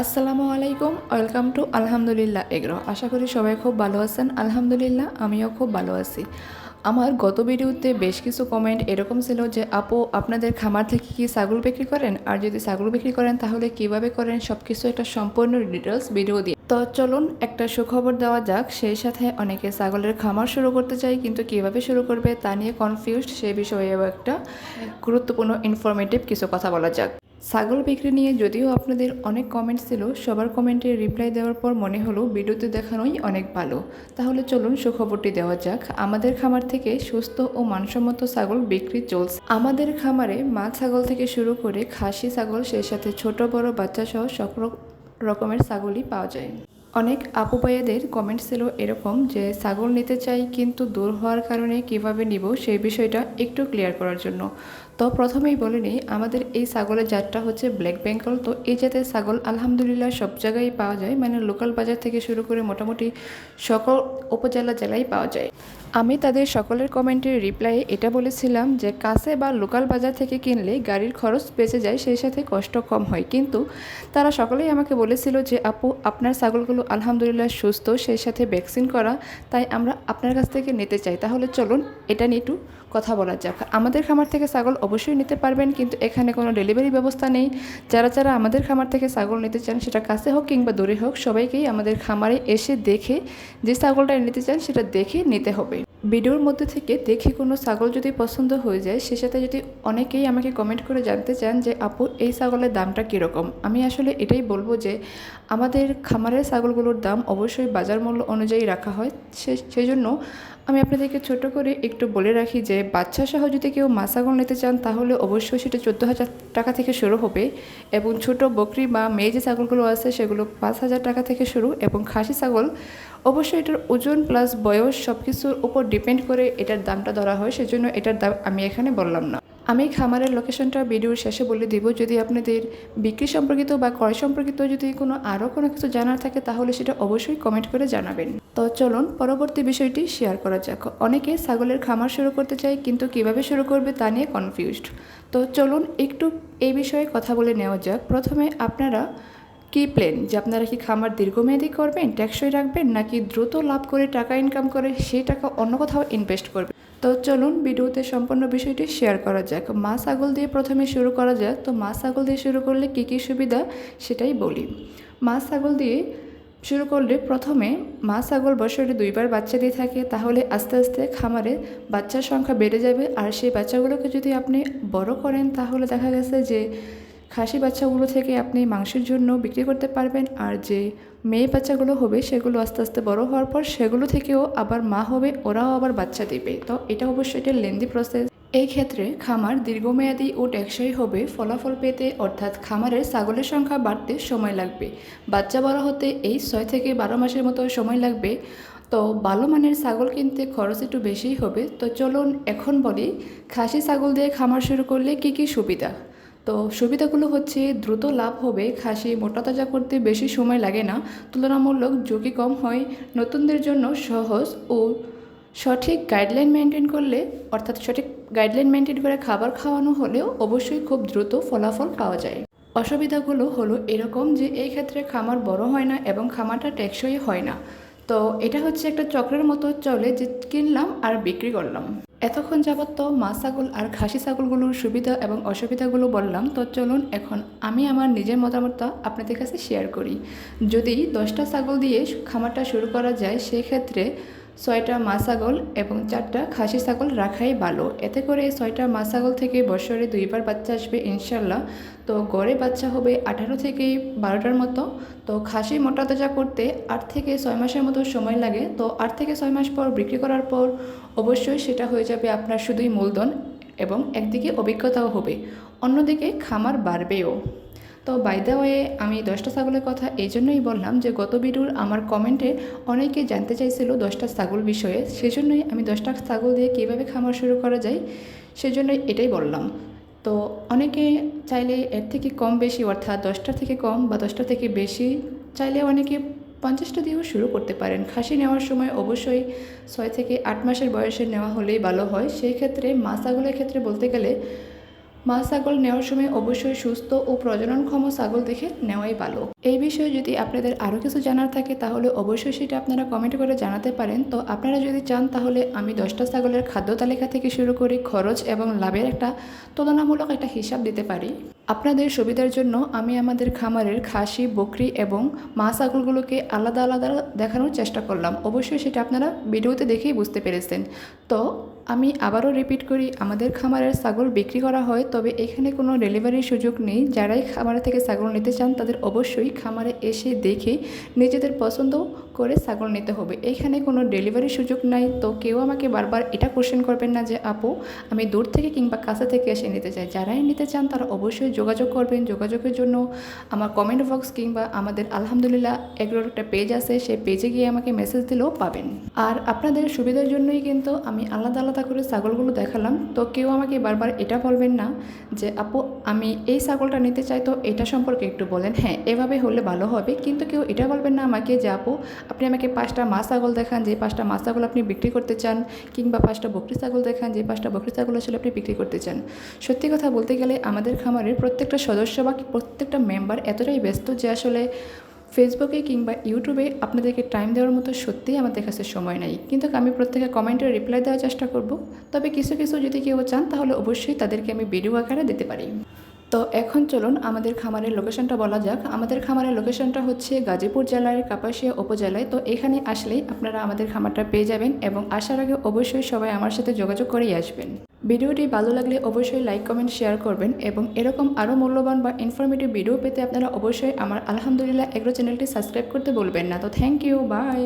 আসসালামু আলাইকুম, welcome to আলহামদুলিল্লাহ এগ্রো। আশা করি সবাই খুব ভালো আছেন। আলহামদুলিল্লাহ আমিও খুব ভালো আছি। আমার গত ভিডিওতে বেশ কিছু কমেন্ট এরকম ছিল যে আপু আপনাদের খামার থেকে কি ছাগল বিক্রি করেন, আর যদি ছাগল বিক্রি করেন তাহলে কিভাবে করেন, সব কিছু একটা সম্পূর্ণ ডিটেলস ভিডিও দিয়ে। তো চলুন একটা সুখবর দেওয়া যাক। সেই সাথে অনেকে ছাগলের খামার শুরু করতে চায় কিন্তু কিভাবে শুরু করবে তা নিয়ে কনফিউজড, সে বিষয়েও একটা গুরুত্বপূর্ণ ইনফরমেটিভ কিছু কথা বলা যাক। ছাগল বিক্রি নিয়ে যদিও আপনাদের অনেক কমেন্ট ছিল, সবার কমেন্টে রিপ্লাই দেওয়ার পর মনে হলো ভিডিওতে দেখানোই অনেক ভালো। তাহলে চলুন সুখবরটি দেওয়া যাক। আমাদের খামার থেকে সুস্থ ও মানসম্মত ছাগল বিক্রি চলছে। আমাদের খামারে মা ছাগল থেকে শুরু করে খাসি ছাগল, সেই সাথে ছোট বড় বাচ্চা সহ সকল রকমের ছাগলই পাওয়া যায়। অনেক আপু ভাইয়াদের কমেন্ট ছিল এরকম যে ছাগল নিতে চাই কিন্তু দূর হওয়ার কারণে কিভাবে নিব সেই বিষয়টা একটু ক্লিয়ার করার জন্য। তো প্রথমেই বলে নিই, আমাদের এই ছাগলের জাতটা হচ্ছে ব্ল্যাক বেঙ্গল। তো এই জাতের ছাগল আলহামদুলিল্লাহ সব জায়গায় পাওয়া যায়, মানে লোকাল বাজার থেকে শুরু করে মোটামুটি সকল উপজেলা জেলায় পাওয়া যায়। আমি তাদের সকলের কমেন্টের রিপ্লাইয়ে এটা বলেছিলাম যে কাছে বা লোকাল বাজার থেকে কিনলে গাড়ির খরচ বেঁচে যায়, সেই সাথে কষ্ট কম হয়। কিন্তু তারা সকলেই আমাকে বলেছিল যে আপু আপনার ছাগলগুলো আলহামদুলিল্লাহ সুস্থ, সেই সাথে ভ্যাকসিন করা, তাই আমরা আপনার কাছ থেকে নিতে চাই। তাহলে চলুন এটা নিয়ে একটু কথা বলা যাক। আমাদের খামার থেকে ছাগল অবশ্যই নিতে পারবেন, কিন্তু এখানে কোনো ডেলিভারি ব্যবস্থা নেই। যারা যারা আমাদের খামার থেকে ছাগল নিতে চান, সেটা কাছে হোক কিংবা দূরে হোক, সবাইকেই আমাদের খামারে এসে দেখে যে ছাগলটা নিতে চান সেটা দেখে নিতে হবে। ভিডিওর মধ্যে থেকে দেখে কোনো ছাগল যদি পছন্দ হয়ে যায়, সে সাথে যদি অনেকেই আমাকে কমেন্ট করে জানতে চান যে আপু এই ছাগলের দামটা কীরকম, আমি আসলে এটাই বলবো যে আমাদের খামারের ছাগলগুলোর দাম অবশ্যই বাজার মূল্য অনুযায়ী রাখা হয়। সেই জন্য আমি আপনাদেরকে ছোট করে একটু বলে রাখি যে বাচ্চা সহ যদি কেউ মা ছাগল নিতে চান তাহলে অবশ্যই সেটা 14,000 টাকা থেকে শুরু হবে, এবং ছোট বকরি বা মেয়ে যে ছাগলগুলো আছে সেগুলো 5,000 টাকা থেকে শুরু। এবং খাসি ছাগল অবশ্যই এটার ওজন প্লাস বয়স সব কিছুর উপর ডিপেন্ড করে এটার দামটা ধরা হয়, সেজন্য এটার দাম আমি এখানে বললাম না। আমি খামারের লোকেশনটা ভিডিওর শেষে বলে দিব। যদি আপনাদের বিক্রি সম্পর্কিত বা ক্রয় সম্পর্কিত যদি আরও কোনো কিছু জানার থাকে তাহলে সেটা অবশ্যই কমেন্ট করে জানাবেন। তো চলুন পরবর্তী বিষয়টি শেয়ার করা যাক। অনেকে ছাগলের খামার শুরু করতে চায় কিন্তু কিভাবে শুরু করবে তা নিয়ে কনফিউজড। তো চলুন একটু এই বিষয়ে কথা বলে নেওয়া যাক। প্রথমে আপনারা কি প্ল্যান, যে আপনারা কি খামার দীর্ঘমেয়াদী করবেন, টেকসই রাখবেন, নাকি দ্রুত লাভ করে টাকা ইনকাম করে সেই টাকা অন্য কোথাও ইনভেস্ট করবেন? তো চলুন ভিডিওতে সম্পূর্ণ বিষয়টি শেয়ার করা যাক। মা ছাগল দিয়ে প্রথমে শুরু করা যাক। তো মা ছাগল দিয়ে শুরু করলে কী কী সুবিধা সেটাই বলি। মা ছাগল দিয়ে শুরু করলে প্রথমে মা ছাগল বছরে 2বার বাচ্চা দিয়ে থাকে, তাহলে আস্তে আস্তে খামারে বাচ্চার সংখ্যা বেড়ে যাবে। আর সেই বাচ্চাগুলোকে যদি আপনি বড় করেন তাহলে দেখা গেছে যে খাসি বাচ্চাগুলো থেকে আপনি মাংসের জন্য বিক্রি করতে পারবেন, আর যে মেয়ে বাচ্চাগুলো হবে সেগুলো আস্তে আস্তে বড় হওয়ার পর সেগুলো থেকেও আবার মা হবে, ওরাও আবার বাচ্চা দেবে। তো এটা অবশ্যই একটা লেন্দি প্রসেস। এই ক্ষেত্রে খামার দীর্ঘমেয়াদী ও টেকসই হবে ফলাফল পেতে, অর্থাৎ খামারের ছাগলের সংখ্যা বাড়তে সময় লাগবে। বাচ্চা বড় হতে এই 6 থেকে 12 মাসের মতো সময় লাগবে। তো ভালো মানের ছাগল কিনতে খরচ একটু বেশিই হবে। তো চলুন এখন বলি খাসি ছাগল দিয়ে খামার শুরু করলে কী কী সুবিধা। তো সুবিধাগুলো হচ্ছে দ্রুত লাভ হবে, খাসি মোটা তাজা করতে বেশি সময় লাগে না, তুলনামূলক ঝুঁকি কম হয়, নতুনদের জন্য সহজ ও সঠিক গাইডলাইন মেনটেন করলে, অর্থাৎ সঠিক গাইডলাইন মেনটেন করে খাবার খাওয়ানো হলেও অবশ্যই খুব দ্রুত ফলাফল পাওয়া যায়। অসুবিধাগুলো হলো এরকম যে এই ক্ষেত্রে খামার বড় হয় না এবং খামারটা টেকসই হয় না। তো এটা হচ্ছে একটা চক্রের মতো চলে, যে কিনলাম আর বিক্রি করলাম। এতক্ষণ যাবত তো মা ছাগল আর খাসি ছাগলগুলোর সুবিধা এবং অসুবিধাগুলো বললাম। তো চলুন এখন আমি আমার নিজের মতামতটা আপনাদের কাছে শেয়ার করি। যদি 10টা ছাগল দিয়ে খামারটা শুরু করা যায়, সেক্ষেত্রে 6টা মা ছাগল এবং 4টা খাসি ছাগল রাখাই ভালো। এতে করে 6টা মা ছাগল থেকে বছরে 2বার বাচ্চা আসবে ইনশাল্লাহ। তো গড়ে বাচ্চা হবে 18 থেকে 12টার মতো। তো খাসি মোটা তাজা করতে 8 থেকে 6 মাসের মতো সময় লাগে। তো 8 থেকে 6 মাস পর বিক্রি করার পর অবশ্যই সেটা হয়ে যাবে আপনার শুধুই মূলধন, এবং একদিকে অভিজ্ঞতাও হবে, অন্যদিকে খামার বাড়বেও। তো বাই দ্য ওয়ে আমি 10টা ছাগলের কথা এই জন্যই বললাম যে গত ভিডিওর আমার কমেন্টে অনেকে জানতে চাইছিল 10টা ছাগল বিষয়ে, সেজন্যই আমি 10টা ছাগল দিয়ে কীভাবে খামার শুরু করা যায় সেজন্যই এটাই বললাম। তো অনেকে চাইলে এর থেকে কম বেশি, অর্থাৎ 10টা থেকে কম বা 10টা থেকে বেশি চাইলে অনেকে 50টা দিয়েও শুরু করতে পারেন। খাসি নেওয়ার সময় অবশ্যই 6 থেকে 8 মাসের বয়সে নেওয়া হলেই ভালো হয়। সেই ক্ষেত্রে মা ছাগলের ক্ষেত্রে বলতে গেলে মা ছাগল নেওয়ার সময় অবশ্যই সুস্থ ও প্রজননক্ষম ছাগল দেখে নেওয়াই ভালো। এই বিষয়ে যদি আপনাদের আরও কিছু জানার থাকে তাহলে অবশ্যই সেটা আপনারা কমেন্ট করে জানাতে পারেন। তো আপনারা যদি চান তাহলে আমি 10টা ছাগলের খাদ্য তালিকা থেকে শুরু করে খরচ এবং লাভের একটা তুলনামূলক একটা হিসাব দিতে পারি। আপনাদের সুবিধার জন্য আমি আমাদের খামারের খাসি, বকরি এবং মা ছাগলগুলোকে আলাদা আলাদা দেখানোর চেষ্টা করলাম। অবশ্যই সেটা আপনারা ভিডিওতে দেখেই বুঝতে পেরেছেন। তো আমি আবারও রিপিট করি, আমাদের খামারের ছাগল বিক্রি করা হয়, তবে এখানে কোনো ডেলিভারির সুযোগ নেই। যারাই খামার থেকে ছাগল নিতে চান তাদের অবশ্যই খামারে এসে দেখে নিজেদের পছন্দ করে ছাগল নিতে হবে। এখানে কোনো ডেলিভারির সুযোগ নাই। তো কেউ আমাকে বারবার এটা কোশ্চেন করবেন না যে আপু আমি দূর থেকে কিংবা কাছে থেকে এসে নিতে চাই। যারাই নিতে চান তারা অবশ্যই যোগাযোগ করবেন। যোগাযোগের জন্য আমার কমেন্ট বক্স কিংবা আমাদের আলহামদুলিল্লাহ এগ্রোর একটা পেজ আছে, সেই পেজে গিয়ে আমাকে মেসেজ দিলেও পাবেন। আর আপনাদের সুবিধার জন্যই কিন্তু আমি আলাদা আলাদা করে ছাগলগুলো দেখালাম। তো কেউ আমাকে বারবার এটা বলবেন না যে আপু আমি এই ছাগলটা নিতে চাই, তো এটা সম্পর্কে একটু বলেন। হ্যাঁ, এভাবে হলে ভালো হবে, কিন্তু কেউ এটা বলবেন না আমাকে যে আপু আপনি আমাকে 5টা মা ছাগল দেখান, যে 5টা মা ছাগল আপনি বিক্রি করতে চান, কিংবা 5টা বকরি ছাগল দেখান, যে 5টা বকরি ছাগল আসলে আপনি বিক্রি করতে চান। সত্যি কথা বলতে গেলে আমাদের খামারের প্রত্যেকটা সদস্য বা প্রত্যেকটা মেম্বার এতটাই ব্যস্ত যে আসলে ফেসবুকে কিংবা ইউটিউবে আপনাদেরকে টাইম দেওয়ার মতো সত্যিই আমাদের কাছে সময় নেই। কিন্তু আমি প্রত্যেকের কমেন্টের রিপ্লাই দেওয়ার চেষ্টা করব। তবে কিছু কিছু যদি কেউ চান তাহলে অবশ্যই তাদেরকে আমি ভিডিও আকারে দিতে পারি। তো এখন চলুন আমাদের খামারের লোকেশনটা বলা যাক। আমাদের খামারের লোকেশনটা হচ্ছে গাজীপুর জেলার কাপাসিয়া উপজেলায়। তো এখানে আসলেই আপনারা আমাদের খামারটা পেয়ে যাবেন এবং আসার আগে অবশ্যই সবাই আমার সাথে যোগাযোগ করেই আসবেন। ভিডিওটি ভালো লাগলে অবশ্যই লাইক, কমেন্ট, শেয়ার করবেন এবং এরকম আরও মূল্যবান বা ইনফরমেটিভ ভিডিও পেতে আপনারা অবশ্যই আমার আলহামদুলিল্লাহ এগ্রো চ্যানেলটি সাবস্ক্রাইব করতে বলবেন না। তো থ্যাংক ইউ, বাই।